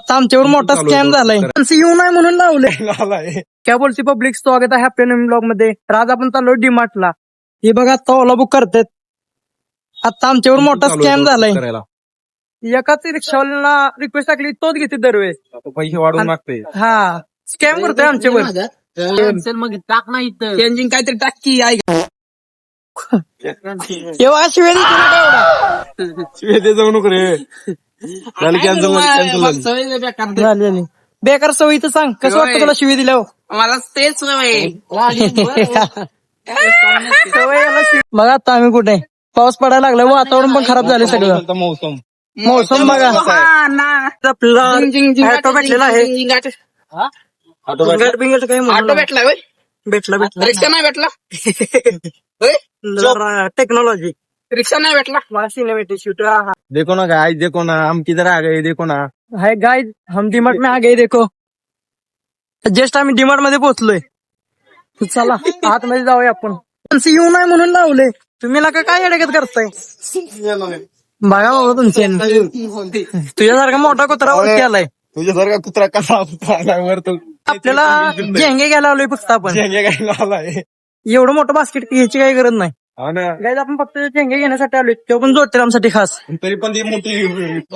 आता आमच्यावर मोठा स्कॅम झालाय. येऊ नाही म्हणून लावले. काय बोलते पब्लिक, स्वागत आहे आपल्या नवीन ब्लॉग मध्ये. तर आज आपण चाललो डीमार्टला. हे बघा आता ओला बुक करतात. आता आमच्यावर मोठा स्कॅम झालाय. एकाच रिक्षावाल्याला रिक्वेस्ट टाकली तोच घेते दरवेळेस पैसे वाढवून मागते. हा स्कॅम करतोय आमच्यावर. मग टाक नाही तर चेंजिंग काहीतरी टाकी ऐक तेव्हा शिवाय जाऊ नको रे. झाली बेकार सवयी तर सांग. कसं वाटतं तुला शिवी दिल्यावर? मला तेच सवय मग आता आम्ही कुठे पाऊस पडायला लागला, वातावरण पण खराब झालं सगळं. मौसम बघा ऑटो भेटलेला आहे. ऑटो भेटला होय? भेटला रिक्षा नाही भेटला टेक्नॉलॉजी. रिक्षा नाही भेटला मला सिनेमॅटिक शूट देखो ना गाइस, देखो ना हम किधर आ गए, देखो ना. है गाइस, हम डीमार्ट में आ गए. देखो जस्ट आम्ही डीमार्ट मध्ये पोहोचलोय. चला आतमध्ये जाऊया आपण. येऊ नाही म्हणून लावले तुम्ही ना काय अडगत करताय. बघा बाबा तुमचे तुझ्यासारखा मोठा कुत्रा वरती आलाय. तुझ्यासारखा कुत्रा कसा वर तू आपल्याला झेंगे घ्यायला लावलोय फक्त आपण. काय आलाय. एवढं मोठं बास्केट घ्यायची काही गरज नाही. हो ना, गाईज आपण फक्त झेंगे घेण्यासाठी आलोय. तो पण जोडते आमसाठी खास. तरी पण ती मोठी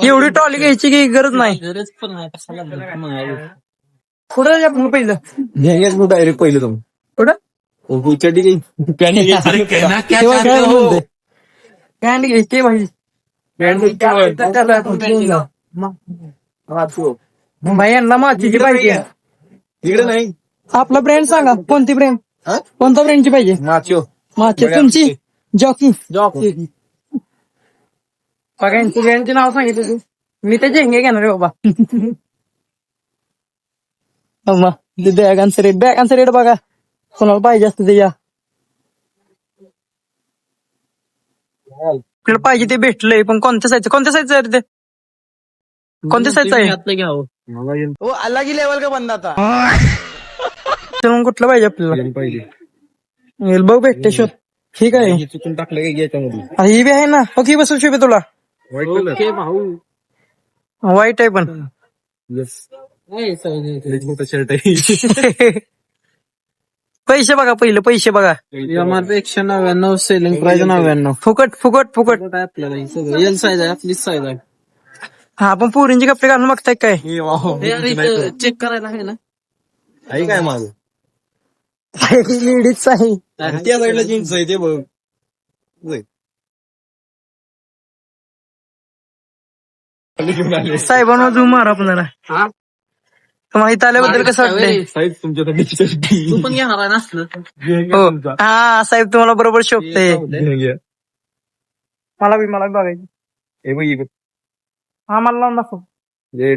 एवढी ट्रॉली घ्यायची काही गरज नाही. गरज पण नाही कशाला. पुढे जा आपण पहिलं. घेंगेच मोठा डायरेक्ट पहिलं तुम्ही पुढं चड्डी काही पॅन्ट घ्यायची भाई. भाई यांना मातीची पाहिजे. तिकडे नाही. आपला ब्रँड सांगा, कोणती ब्रँड, कोणत्या ब्रँडची पाहिजे? नाचो माती तुमची जॉकी. बघा यांची ब्रँडचे नाव सांगितलं तू. मी ते झेंगे घेणार आहे बाबा. बॅगांचा रेट बघा, कोणाला पाहिजे असतं ते या. आपल्याला पाहिजे ते भेटलंय, पण कोणत्या साईजचं आहे ते? कोणत्या साईजचं आहे? वो अलग ही लेवल का बंदा था. मग कुठलं पाहिजे आपल्याला? पाहिजे एल्बो भेटते शोध. ठीक आहे, चुकून टाकलं काही याच्यामध्ये. ही बी आहे ना. ओके बसून शिवे तुला. व्हाईट कलर व्हाईट आहे पण. येस, मोठा शर्ट आहे. पैसे बघा पहिलं, पैसे बघा. माझं 199 सेलिंग प्राइस 99. फुकट फुकट फुकट. आपल्याला एल साईज आहे, आपलीच साईज आहे. हा आपण पोरींचे कपडे घालून बघताय काय? चेक करायला आहे ना. आहे काय माझं लेडीजच आहे. त्या साईडला जीन्स आहे ते बघ. साहेबांना झूम मारा आपल्याला. हा माहित आल्याबद्दल कसं वाटतंय? साईज तुमच्यासाठी. तू पण घेणार आहे नसलं. हो हा साहेब तुम्हाला बरोबर शोभते. मला बी बघायची. हा मला लावून दाखव.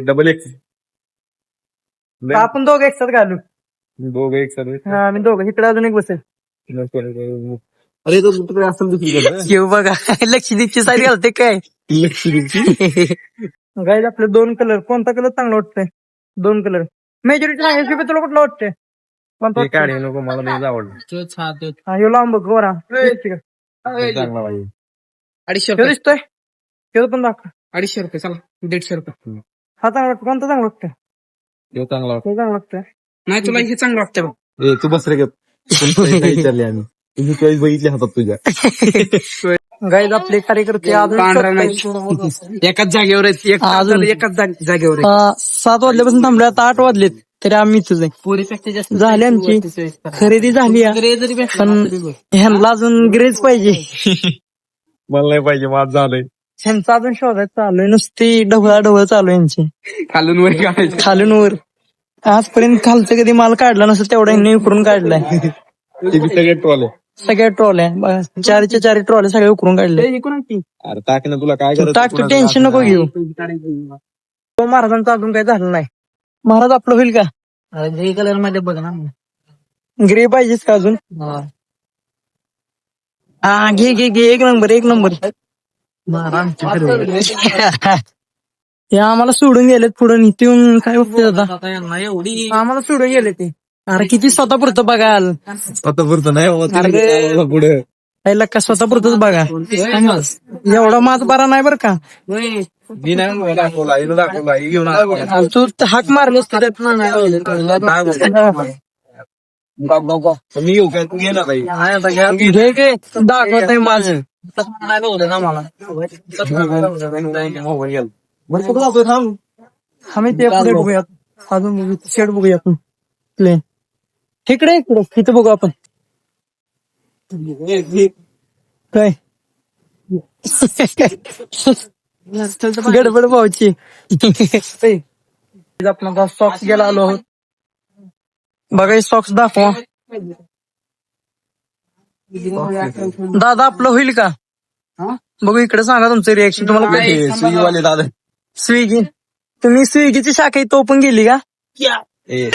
डबल एक्स आपण दोघं एकसाथ घालू. दोघं एक सर्व. हा मी दोघं इकडे अजून एक बसेल. अरे तो तुकडे असं दुसरीकडे येऊ बघा लक्षदीपची साईड घालते काय. गाईज आपले 2 कलर. कोणता कलर चांगला वाटतंय? 2 कलर मेजॉरिटी सांगायची. तुला कुठला वाटतंय? कोणता काढे नको, मला नाही आवडलं. हा ह्यो लावून बघ गोरा. चांगला पाहिजे. 250 ह्यो दिसतोय. ह्यो पण दाखव. 250 रुपये. चला 150 रुपये. हा चांगला वाटतं. कोणता चांगला वाटतंय? तो चांगला तो चांगला वाटतंय. नाही तुला हे चांगलं वाटतं बघ. ए तू बस रे गप. विचारले आम्ही तुम्ही चॉईस बघितली हातात तुझ्या. गाईज आपले कार्यकर्ते पांढरा नाही. एकाच जागेवर आहेत. अजून एकाच जागेवर 7 वाजल्यापासून थांबले, आता 8 वाजलेत तरी आम्ही इथंच आहे. पोरीपेक्षा जास्त झाली आमची खरेदी झाली आहे. पण ह्यांना अजून ग्रेज पाहिजे. मला नाही पाहिजे, माझ झालंय. ह्यांचा अजून शोधायचं चालू आहे. नुसती ढवळा चालू आहे यांची. खालून वर काढायचं. खालून वर. आजपर्यंत खालचं कधी माल काढला नसतं, तेवढा यांनी उकरून काढलाय. सगळे ट्रॉले, सगळ्या ट्रॉल्या 4च्या 4 ट्रॉल्या सगळ्या उकरून काढल्या. अरे टाक ना, तुला काय करायचं? टाक, तू टेन्शन नको घेऊ. तो महाराजांचं अजून काही झालं नाही. महाराज आपलं होईल का? ग्रे कलर मध्ये बघ ना. ग्रे पाहिजेच का अजून? हा घे घे घे. एक नंबर एक नंबर. हे आम्हाला सोडून गेलेत पुढे. निघून काय उपयोग आता? एवढी आम्हाला सोडून गेले ते. अरे किती स्वतःपुरतं बघाल. स्वतःपुरतं नाही पुढे. याला का स्वतः पुरतच बघा एवढा मास बरा नाही बरं का मी नाही दाखवला हिनं दाखवला ही घेऊन आला. आणि तू तर हाक मारलोस तर त्यात नाही मी येऊ काय तू घे ना ताई. घे घे दाखवत आहे माझं मोबाईल घ्याल. बरं कुठं जातोय थांब. आम्ही ते पुढे बघूयात अजून शेड बघूया आपण प्लेन इकडे इकडे तिथे बघू आपण काय गडबड भाऊची आपण सॉक्स घ्यायला आलो आहोत बघा सॉक्स दाखवा दादा आपलं होईल का बघू इकडे सांगा तुमचं रिएक्शन तुम्हाला हे स्विगीवाले दादा. स्विगी तुम्ही स्विगीची शाखा इथं ओपन केली का ए,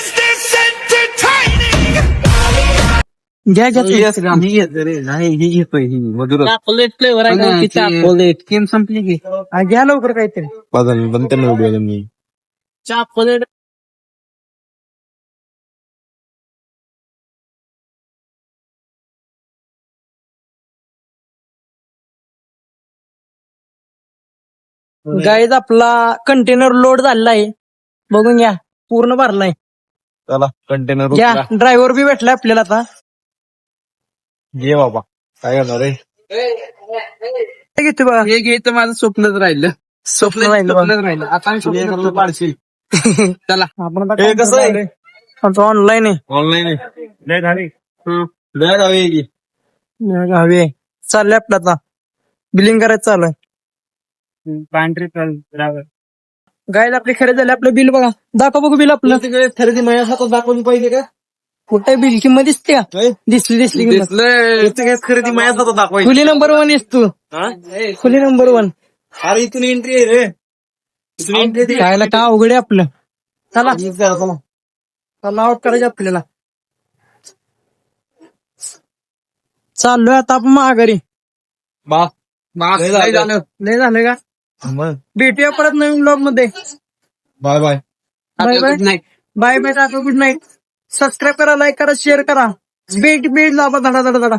घ्या घ्या ही घेतो रे. नाही ही घेतोय ही मधुर चॉकलेट फ्लेवर आहे की चॉकलेट गेम संपली की घ्या लवकर काहीतरी पण त्यांना उडवलं मी. चॉकलेट गाईज आपला कंटेनर लोड झालेला आहे बघून घ्या पूर्ण भरलाय चला कंटेनर घ्या ड्रायव्हर बी भेटलाय आपल्याला आता घे बाबा काय करणार रे. काय घेतो बघा हे घ्यायचं माझं स्वप्नच राहिलं स्वप्न राहिलं बघा. स्वप्नच राहिलं आता तुम्ही एखादं पाडशील चला आपण आता हे कसं आहे? आमचं ऑनलाईन आहे ऑनलाईन आहे. लय झाली लय हवी की हवे चाललंय आपलं आता बिलिंग करायचं चालू आहे पांढरी गाईज आपली खरेदी झाली आपलं बिल बघा दाखव बघू बिल आपलं तिकडे खरेदी माझ्या हातात दाखवली पाहिजे का. कुठे बिल किंमत दिसते का दिसली किंमत दिसलं खरेदी माझ्याच हातात दाखवायची. खुली नंबर 1 आहेस तू हा? खुली नंबर 1 अरे इथून एंट्री आहे रे. इथून एंट्री खायला का अवघड आहे आपलं चला चला. चला आउट करायचं आपल्याला चाललोय आता आपण माघारी बा लय झालं. नाही झालं का मग भेटूया परत नवीन ब्लॉग मध्ये बाय बाय. बाय बाय नाही bye bye tata good night subscribe करा लाईक करा शेअर करा बेट दाबा धडा धडा धडा